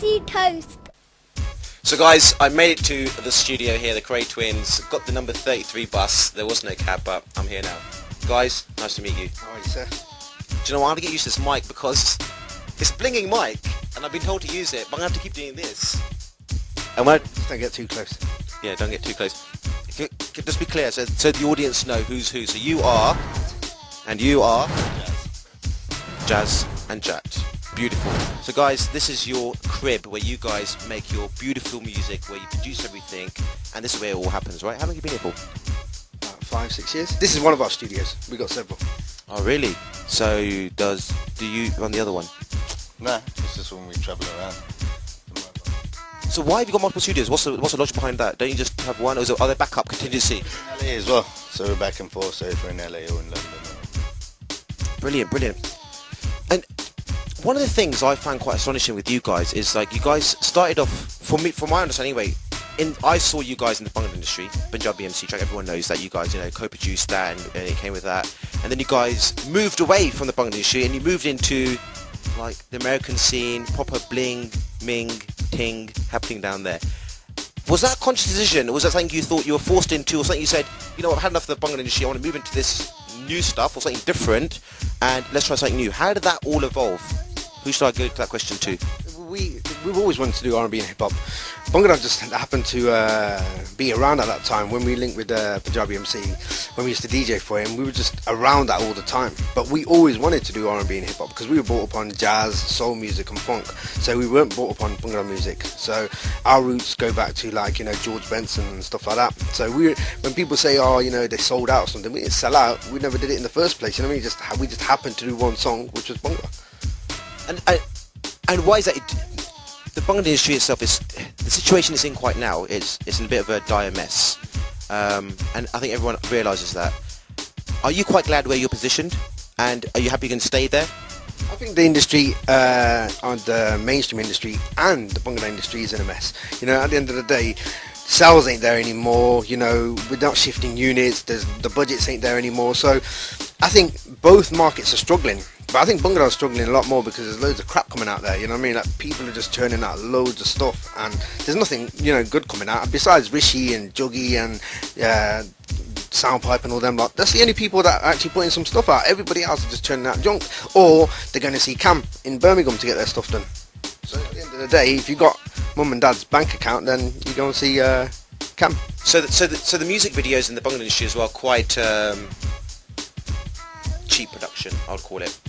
Juicy toast. So guys, I made it to the studio here, the Kray Twinz. Got the number 33 bus. There was no cab, but I'm here now. Guys, nice to meet you. How are you, sir? Do you know what? I'm gonna get used to this mic because it's a blinging mic, and I've been told to use it, but I'm gonna have to keep doing this. And when Just don't get too close. yeah, don't get too close. Just be clear, so the audience know who's who. So you are, and you are Jazz and Jat. Beautiful. So guys, this is your crib where you guys make your beautiful music, where you produce everything, and this is where it all happens, right? How long have you been here for? About 5, 6 years. This is one of our studios. We got several. Oh really? So do you run the other one? Nah, it's just when we travel around. So why have you got multiple studios? What's the logic behind that? Don't you just have one, or are there backup contingency? LA as well, so we're back and forth, so if we're in LA or in London. Brilliant, brilliant. And one of the things I found quite astonishing with you guys is like you guys started off, from my understanding anyway, I saw you guys in the Bangla industry, Punjabi MC track, everyone knows that you guys, co-produced that and it came with that. And then you guys moved away from the Bangla industry and you moved into like the American scene, proper bling, ming, ting, happening down there. Was that a conscious decision, or was that something you thought you were forced into, or something you said, you know, I've had enough of the Bangla industry, I want to move into this new stuff, or something different, and let's try something new? How did that all evolve? Who should I go to that question to? We've always wanted to do R&B and hip-hop. Bhangra just happened to be around at that time when we linked with Punjabi MC. When we used to DJ for him, we were just around that all the time. But we always wanted to do R&B and hip-hop because we were brought up on jazz, soul music and funk. So we weren't brought up on Bhangra music. So our roots go back to like, George Benson and stuff like that. So when people say, oh, they sold out or something, we didn't sell out. We never did it in the first place. We just happened to do one song, which was Bhangra. And why is that? The Bangla industry itself the situation it's in quite now is in a bit of a dire mess, and I think everyone realises that. Are you quite glad where you're positioned, and are you happy you can stay there? I think the industry, on the mainstream industry and the Bangla industry is in a mess. At the end of the day, sales ain't there anymore. We're not shifting units. The budgets ain't there anymore. So I think both markets are struggling. But I think Bhangra is struggling a lot more because there's loads of crap coming out there, Like people are just churning out loads of stuff and there's nothing, good coming out. Besides Rishi and Juggy and Soundpipe and all them lot, that's the only people that are actually putting some stuff out. Everybody else is just churning out junk. Or they're going to see Cam in Birmingham to get their stuff done. So at the end of the day, if you've got mum and dad's bank account, then you go and see Cam. So the music videos in the Bangla industry as well, quite cheap production, I would call it.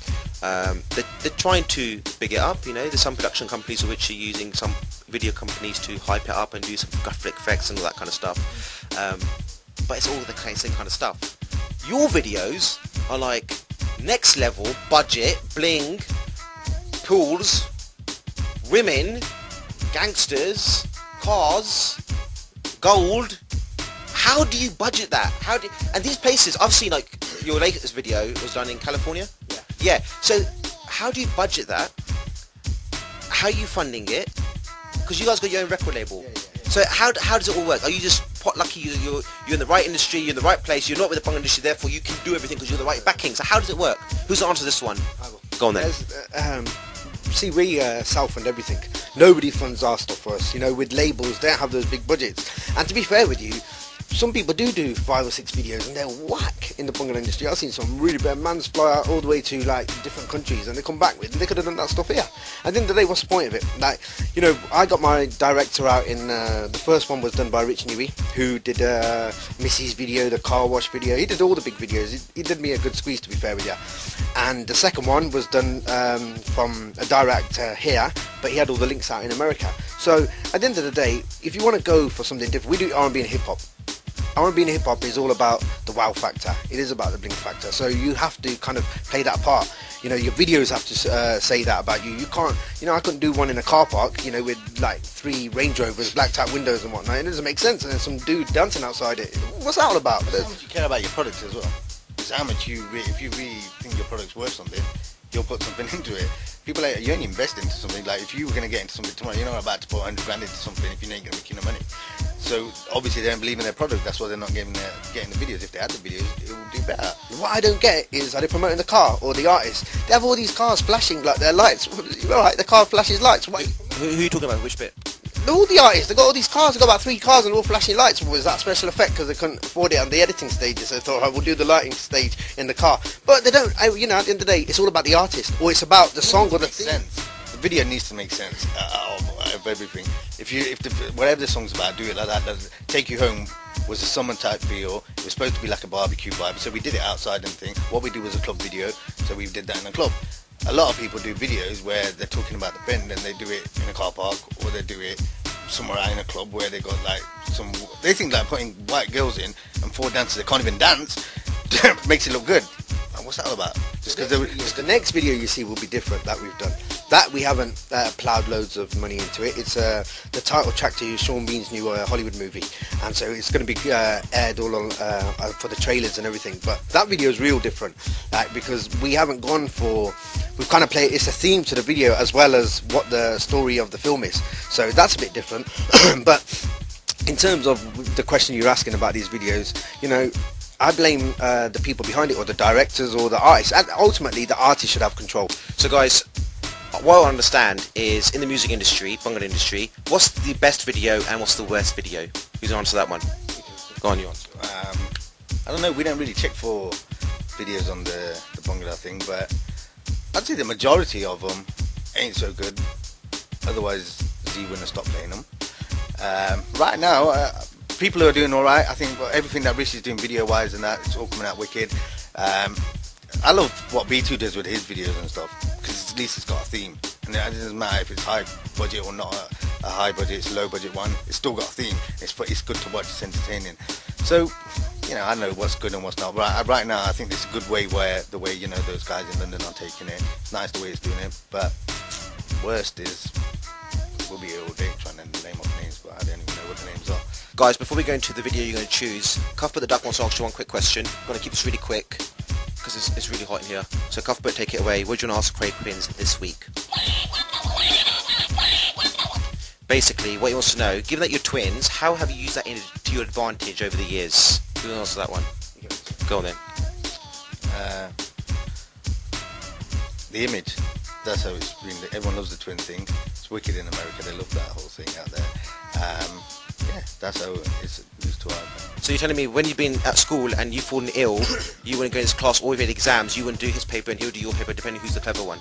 They're trying to big it up, there's some production companies which are using some video companies to hype it up and do some graphic effects and all that kind of stuff, but it's all the same kind of stuff. Your videos are like next level, budget, bling, pools, women, gangsters, cars, gold. How do you budget that? And these places, I've seen like your latest video was done in California? Yeah. So how do you budget that? How are you funding it? Because you guys got your own record label. Yeah. So how does it all work? Are you just pot lucky you're in the right industry, you're in the right place, you're not with the Bangla industry, therefore you can do everything because you're the right backing? So how does it work? Who's the answer to this one? I will. Go on then. See, we self-fund everything. Nobody funds our stuff for us. With labels, they don't have those big budgets. And to be fair with you, some people do 5 or 6 videos and they're whack in the Bangla industry. I've seen some really bad mans fly out all the way to like different countries and they come back with, and they could have done that stuff here. At the end of the day, what's the point of it? Like, I got my director out in, the first one was done by Rich Newey, who did Missy's video, the car wash video. He did all the big videos. He did me a good squeeze, to be fair with you. And the second one was done from a director here, but he had all the links out in America. So at the end of the day, if you want to go for something different, we do R&B and hip hop. R&B and hip hop is all about the wow factor. It is about the bling factor. So you have to kind of play that part. Your videos have to say that about you. You can't, I couldn't do one in a car park, with like 3 Range Rovers, blacked out windows and whatnot. It doesn't make sense. And there's some dude dancing outside it. What's that all about? How much you care about your product as well. It's how much if you really think your product's worth something, you'll put something into it. People you only invest into something. Like if you were going to get into something tomorrow, you're not about to put 100 grand into something if you ain't going to make no money. So obviously they don't believe in their product. That's why they're not getting the videos. If they had the videos, it would do better. What I don't get is, are they promoting the car or the artist? They have all these cars flashing like their lights. Alright, the car flashes lights. Why? Who are you talking about? Which bit? All the artists, they got all these cars, they got about 3 cars and all flashing lights. Was that special effect because they couldn't afford it on the editing stages? So they thought, oh, we'll do the lighting stage in the car. But they don't, you know, at the end of the day, it's all about the artist, or it's about the song or the theme. Sense. The video needs to make sense of everything. Whatever the song's about, do it like that. Take You Home was a summer type feel. It was supposed to be like a barbecue vibe, so we did it outside and thing. What we did was a club video, so we did that in a club. A lot of people do videos where they're talking about the bend and they do it in a car park, or they do it somewhere out in a club where they got like they think like putting white girls in and 4 dancers that can't even dance makes it look good. Like, what's that all about? Just because the next video you see will be different that we've done. That we haven't ploughed loads of money into it. It's the title track to Sean Bean's new Hollywood movie, and so it's going to be aired all on for the trailers and everything. But that video is real different, because we haven't gone for. We've kind of played. It's a theme to the video as well as what the story of the film is. So that's a bit different. But in terms of the question you're asking about these videos, you know, I blame the people behind it, or the directors, or the artists. And ultimately, the artist should have control. So guys, what I understand is in the music industry, bungalow industry, what's the best video and what's the worst video? Who's going to answer that one? Go on, you answer. I don't know. We don't really check for videos on the bungalow thing, but I'd say the majority of them ain't so good. Otherwise, Z wouldn't have stopped playing them. Right now, people are doing all right. I think everything that Rich is doing video-wise and that, it's all coming out wicked. I love what B2 does with his videos and stuff, because at least it's got a theme. And it doesn't matter if it's high budget or not a high budget, it's a low budget one. It's still got a theme. It's good to watch. It's entertaining. So, you know, I know what's good and what's not. Right now, I think it's a good way the way, you know, those guys in London are taking it. It's nice the way it's doing it. But worst is, we'll be here all day trying to name off names, but I don't even know what the names are. Guys, before we go into the video you're going to choose, Cuthbert the Duck wants to ask you one quick question. I'm going to keep this really quick, because it's really hot in here. So Cuthbert, take it away. What do you want to ask Kray Twinz this week? Basically, what he wants to know, given that you're twins, how have you used that to your advantage over the years? Who will answer that one? Go on then. The image. That's how it's been. Everyone loves the twin thing. It's wicked in America. They love that whole thing out there. Yeah, that's how it's used to our. So you're telling me when you've been at school and you've fallen ill, you wouldn't go into class or even exams, you wouldn't do his paper and he'll do your paper, depending who's the clever one?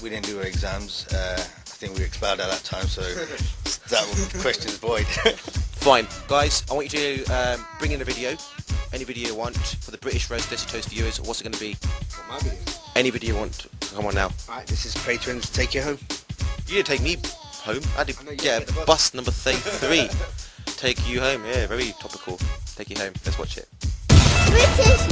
We didn't do our exams. I think we expelled at that time, so that question is void. Fine. Guys, I want you to bring in a video. Any video you want for the British Roast Dirty Toast viewers. What's it going to be? What, my video? Any video you want. Come on now. Alright, this is Kray Twinz, Take You Home. You didn't take me home. I did get a bus number 33. Take you home. Yeah, very topical. Take you home. Let's watch it. British